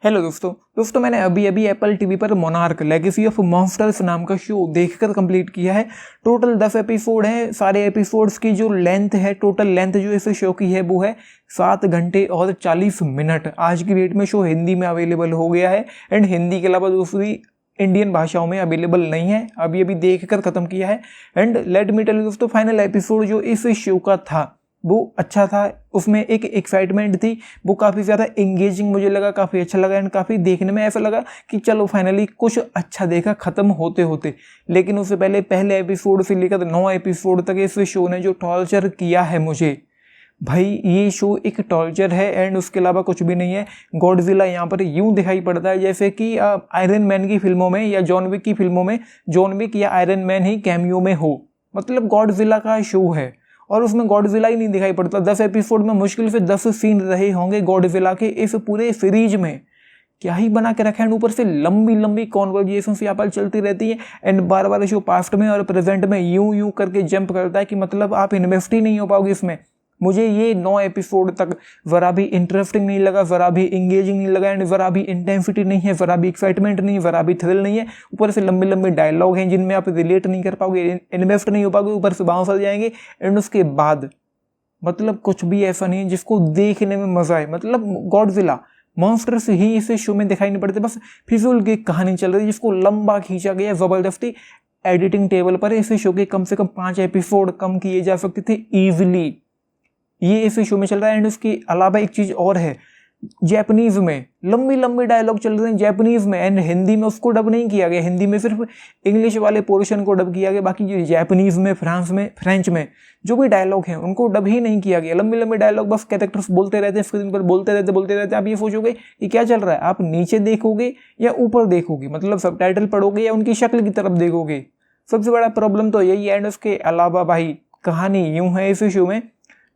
Hello दोस्तों मैंने अभी अभी एप्पल टीवी पर मोनार्क लेगेसी ऑफ मॉन्स्टर्स नाम का शो देखकर कंप्लीट किया है। टोटल 10 एपिसोड हैं। सारे एपिसोड्स की जो लेंथ है, टोटल लेंथ जो इस शो की है वो है 7 घंटे और 40 मिनट। आज की डेट में शो हिंदी में अवेलेबल हो गया है एंड हिंदी के अलावा दूसरी इंडियन भाषाओं में अवेलेबल नहीं है। अभी अभी देखकर ख़त्म किया है and let me tell you दोस्तों, फाइनल एपिसोड जो इस शो का था वो अच्छा था। उसमें एक एक्साइटमेंट थी, वो काफ़ी ज़्यादा एंगेजिंग मुझे लगा, काफ़ी अच्छा लगा एंड काफ़ी देखने में ऐसा लगा कि चलो फाइनली कुछ अच्छा देखा ख़त्म होते होते। लेकिन उससे पहले एपिसोड से लेकर 9 एपिसोड तक इस शो ने जो टॉर्चर किया है मुझे, भाई ये शो एक टॉर्चर है एंड उसके अलावा कुछ भी नहीं है। गॉडजिला यहाँ पर यूं दिखाई पड़ता है जैसे कि आयरन मैन की फिल्मों में या जॉन विक की फिल्मों में जॉन विक या आयरन मैन ही कैमियो में हो। मतलब गॉडजिला का शो है और उसमें गॉडजिला ही नहीं दिखाई पड़ता। 10 एपिसोड में मुश्किल से 10 सीन रहे होंगे गॉडजिला के इस पूरे सीरीज में। क्या ही बना के रखा है। ऊपर से लंबी लंबी कॉन्वर्जेशन यहाँ पर चलती रहती है and bar bar show past में और प्रेजेंट में यूं करके जंप करता है कि मतलब आप इन्वेस्ट ही नहीं हो पाओगे इसमें। मुझे ये 9 एपिसोड तक ज़रा भी इंटरेस्टिंग नहीं लगा, ज़रा भी इंगेजिंग नहीं लगा एंड ज़रा भी इंटेंसिटी नहीं है, ज़रा भी एक्साइटमेंट नहीं है, ज़रा भी थ्रिल नहीं है। ऊपर से लंबे लंबे डायलॉग हैं जिनमें आप रिलेट नहीं कर पाओगे, इन्वेस्ट नहीं हो पाओगे, ऊपर से बाँस चल जाएंगे एंड उसके बाद मतलब कुछ भी ऐसा नहीं है जिसको देखने में मज़ा आए। मतलब गॉडजिला मॉन्स्टर्स ही इस शो में दिखाई नहीं पड़ते, बस फिजूल की कहानी चल रही है जिसको लंबा खींचा गया ज़बरदस्ती। एडिटिंग टेबल पर इस शो के कम से कम 5 एपिसोड कम किए जा सकते थे ईजिली। ये इस शो में चल रहा है एंड उसके अलावा एक चीज़ और है, जैपनीज में लंबी लंबी डायलॉग चल रहे हैं जैपनीज में एंड हिंदी में उसको डब नहीं किया गया। हिंदी में सिर्फ इंग्लिश वाले पोर्शन को डब किया गया, बाकी जो जैपनीज में, फ्रेंच में जो भी डायलॉग हैं उनको डब ही नहीं किया गया। लंबी लंबी डायलॉग बस कैरेक्टर्स बोलते रहते हैं स्क्रीन पर, बोलते रहते। आप ये सोचोगे कि क्या चल रहा है, आप नीचे देखोगे या ऊपर देखोगे, मतलब सबटाइटल पढ़ोगे या उनकी शक्ल की तरफ देखोगे। सबसे बड़ा प्रॉब्लम तो यही है। एंड उसके अलावा भाई कहानी यूँ है इस शो में,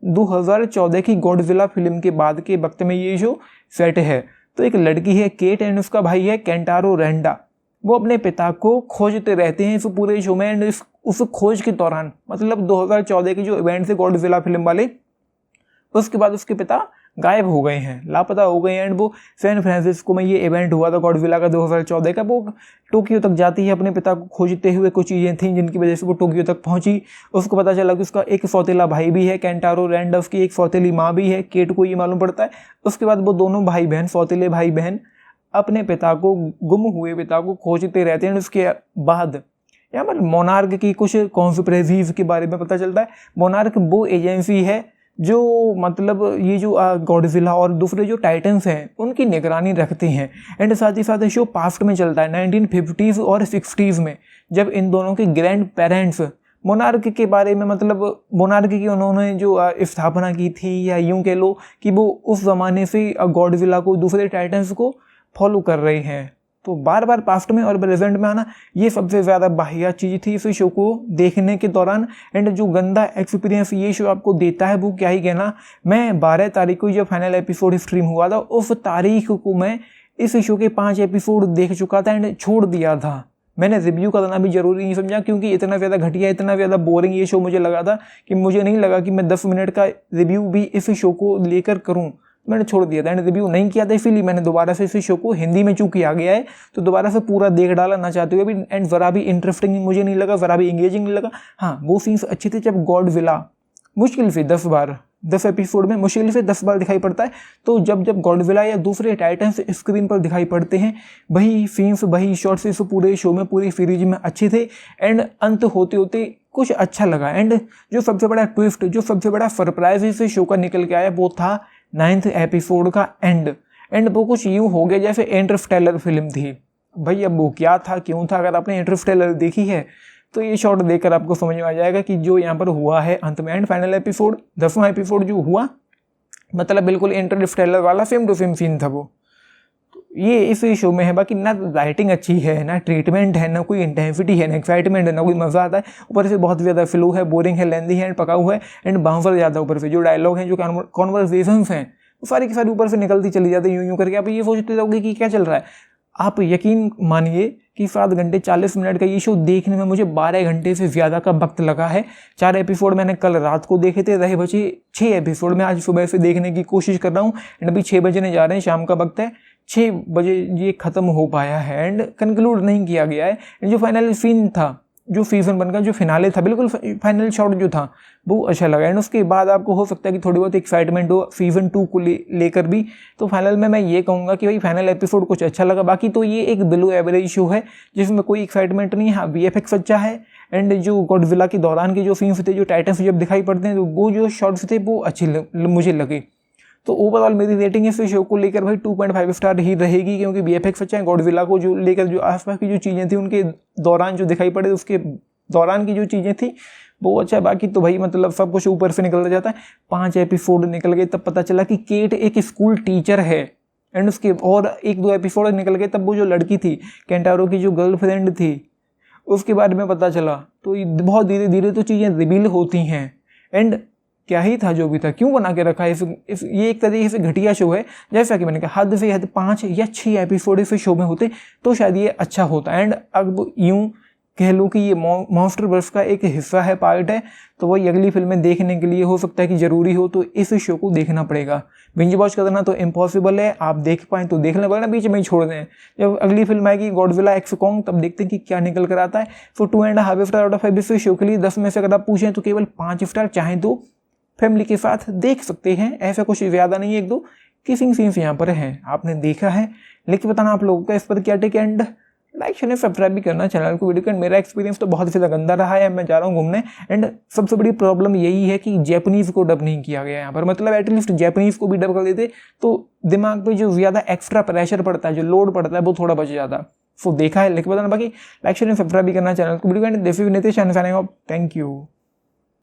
2014 की गॉडजिला फिल्म के बाद के वक्त में ये शो सेट है। तो एक लड़की है केट एंड उसका भाई है केंटारो रेंडा। वो अपने पिता को खोजते रहते हैं इस पूरे शो में एंड उस खोज के दौरान मतलब 2014 के जो इवेंट्स है गॉडजिला फिल्म वाले, उसके बाद उसके पिता गायब हो गए हैं, लापता हो गए हैं एंड वो सैन फ्रांसिस्को में ये इवेंट हुआ था गॉडजिला का 2014 का। वो टोक्यो तक जाती है अपने पिता को खोजते हुए। कुछ चीज़ें थी जिनकी वजह से वो टोक्यो तक पहुंची। उसको पता चला कि उसका एक सौतेला भाई भी है केंटारो रेंडा, उसकी एक सौतेली माँ भी है, केट को ये मालूम पड़ता है। उसके बाद वो दोनों भाई बहन, सौतेले भाई बहन अपने पिता को, गुम हुए पिता को खोजते रहते हैं। उसके बाद यहाँ पर मोनार्क की कुछ कॉन्स्पिरेसीज के बारे में पता चलता है। मोनार्क वो एजेंसी है जो मतलब ये जो गॉडजिला और दूसरे जो टाइटन्स हैं उनकी निगरानी रखती हैं एंड साथ ही साथ शो पास्ट में चलता है 1950s और 60s में, जब इन दोनों के ग्रैंड पेरेंट्स मोनार्क के बारे में, मतलब मोनार्क की उन्होंने जो स्थापना की थी, या यूं कह लो कि वो उस ज़माने से गॉडजिला को, दूसरे टाइटन्स को फॉलो कर रहे हैं। तो बार बार पास्ट में और प्रेजेंट में आना ये सबसे ज़्यादा वाहियात चीज़ थी इस शो को देखने के दौरान। एंड जो गंदा एक्सपीरियंस ये शो आपको देता है वो क्या ही कहना। मैं 12 तारीख को जब फाइनल एपिसोड स्ट्रीम हुआ था उस तारीख को मैं इस शो के 5 एपिसोड देख चुका था एंड छोड़ दिया था। मैंने रिव्यू करना भी ज़रूरी नहीं समझा क्योंकि इतना ज़्यादा घटिया, इतना ज़्यादा बोरिंग ये शो मुझे लगा था कि मुझे नहीं लगा कि मैं 10 मिनट का रिव्यू भी इस शो को लेकर करूँ। मैंने छोड़ दिया था एंड रिव्यू नहीं किया था, इसीलिए मैंने दोबारा से इस शो को हिंदी में चूंकि आ गया है तो दोबारा से पूरा देख डाला ना चाहते हुए भी। एंड ज़रा भी इंटरेस्टिंग मुझे नहीं लगा, ज़रा भी इंगेजिंग नहीं लगा। हाँ, वो सीन्स अच्छे थे जब गॉडजिला मुश्किल से 10 एपिसोड में मुश्किल से 10 बार दिखाई पड़ता है। तो जब गॉडजिला या दूसरे टाइटन्स स्क्रीन पर दिखाई पड़ते हैं, वही सीन्स, वही शॉट्स इस पूरे शो में, पूरी सीरीज में अच्छे थे एंड अंत होते होते कुछ अच्छा लगा। एंड जो सबसे बड़ा ट्विस्ट, जो सबसे बड़ा सरप्राइज इस शो का निकल के आया वो था 9th एपिसोड का एंड वो कुछ यूँ हो गया जैसे इंटरस्टेलर फिल्म थी। भाई अब वो क्या था, क्यों था, अगर आपने इंटरस्टेलर देखी है तो ये शॉट देखकर आपको समझ में आ जाएगा कि जो यहाँ पर हुआ है अंत में। एंड फाइनल एपिसोड 10वां एपिसोड जो हुआ, मतलब बिल्कुल इंटरस्टेलर वाला सेम टू सेम सीन था वो। तो ये इस शो में है। बाकी ना राइटिंग अच्छी है, ना ट्रीटमेंट है, ना कोई इंटेंसिटी है, ना एक्साइटमेंट है, ना कोई मज़ा आता है। ऊपर से बहुत ज़्यादा फ्लो है, बोरिंग है, लेंदी है एंड पका हुआ है एंड बाउंसर ज़्यादा। ऊपर से जो डायलॉग हैं, जो कॉन्वर्सेशंस हैं, वो सारी की सारी ऊपर से निकलती चली जाती है यूं करके। आप ये सोचते रहोगे कि क्या चल रहा है। आप यकीन मानिए कि 7 घंटे 40 मिनट का ये शो देखने में मुझे 12 घंटे से ज़्यादा का वक्त लगा है। 4 एपिसोड मैंने कल रात को देखे थे, रहे बचे 6 एपिसोड मैं आज सुबह से देखने की कोशिश कर रहा हूँ एंड अभी 6 बजने जा रहे हैं, शाम का वक्त है। 6 बजे ये ख़त्म हो पाया है एंड कंक्लूड नहीं किया गया है। एंड जो फाइनल सीन था, जो सीज़न 1 का जो फिनाले था, बिल्कुल फाइनल शॉट जो था वो अच्छा लगा। एंड उसके बाद आपको हो सकता है कि थोड़ी बहुत एक्साइटमेंट हो सीज़न 2 को लेकर भी। तो फाइनल में मैं ये कहूँगा कि भाई फाइनल एपिसोड कुछ अच्छा लगा, बाकी तो ये एक बिलो एवरेज शो है जिसमें कोई एक्साइटमेंट नहीं है। हाँ, VFX अच्छा है एंड जो गॉडजिला के दौरान के जो सीन्स थे, जो टाइटन्स जब दिखाई पड़ते हैं, तो वो जो शॉट्स थे वो अच्छे मुझे लगे। तो ओवरऑल मेरी रेटिंग इस शो को लेकर भाई 2.5 स्टार ही रहेगी, क्योंकि VFX अच्छा है। गॉडजिला को जो लेकर जो आसपास की जो चीज़ें थी उनके दौरान जो दिखाई पड़े, उसके दौरान की जो चीज़ें थी वो अच्छा है। बाकी तो भाई मतलब सब कुछ ऊपर से निकलता जाता है। 5 एपिसोड निकल गए तब पता चला कि केट एक स्कूल टीचर है। एंड उसके और 1-2 एपिसोड निकल गए तब वो जो लड़की थी, केंटारो की जो गर्लफ्रेंड थी, उसके बारे में पता चला। तो बहुत धीरे धीरे तो चीज़ें रिवील होती हैं। एंड क्या ही था जो भी था, क्यों बना के रखा है ये एक तरीके से घटिया शो है। जैसा कि मैंने कहा, हद से हद 5 या 6 एपिसोड इस शो में होते तो शायद ये अच्छा होता। एंड अब यूं कह लूँ कि ये मॉन्स्टर वर्स का एक हिस्सा है, पार्ट है। तो वही अगली फिल्में देखने के लिए हो सकता है कि ज़रूरी हो तो इस शो को देखना पड़ेगा। बिंज वॉच करना तो इम्पॉसिबल है, आप देख पाएँ तो देख लें, वरना बीच में ही छोड़ दें। जब अगली फिल्म आएगी गॉडजिला एक्स कॉन्ग, तब देखते हैं कि क्या निकल कर आता है। सो 2.5 स्टार आउट ऑफ 5 इस शो के लिए 10 में से अगर आप पूछें तो केवल 5 स्टार। चाहें तो फैमिली के साथ देख सकते हैं, ऐसा कुछ ज़्यादा नहीं है। 1-2 किसिंग सीन्स यहाँ पर हैं, आपने देखा है। लेकिन बताना आप लोगों का इस पर क्या take, and like share subscribe भी करना चैनल को, वीडियो का। मेरा एक्सपीरियंस तो बहुत ज़्यादा गंदा रहा है, मैं जा रहा हूँ घूमने। एंड सबसे बड़ी प्रॉब्लम यही है कि जैपनीज़ को डब नहीं किया गया यहाँ पर। मतलब एटलीस्ट जैपनीज़ को भी डब कर देते तो दिमाग पे जो ज़्यादा एक्स्ट्रा प्रेशर पड़ता है, जो लोड पड़ता है, वो थोड़ा बच जाता। सो देखा है, लेकिन बताना। बाकी लाइक शेयर सब्सक्राइब भी करना चैनल को, वीडियो का। Thank you.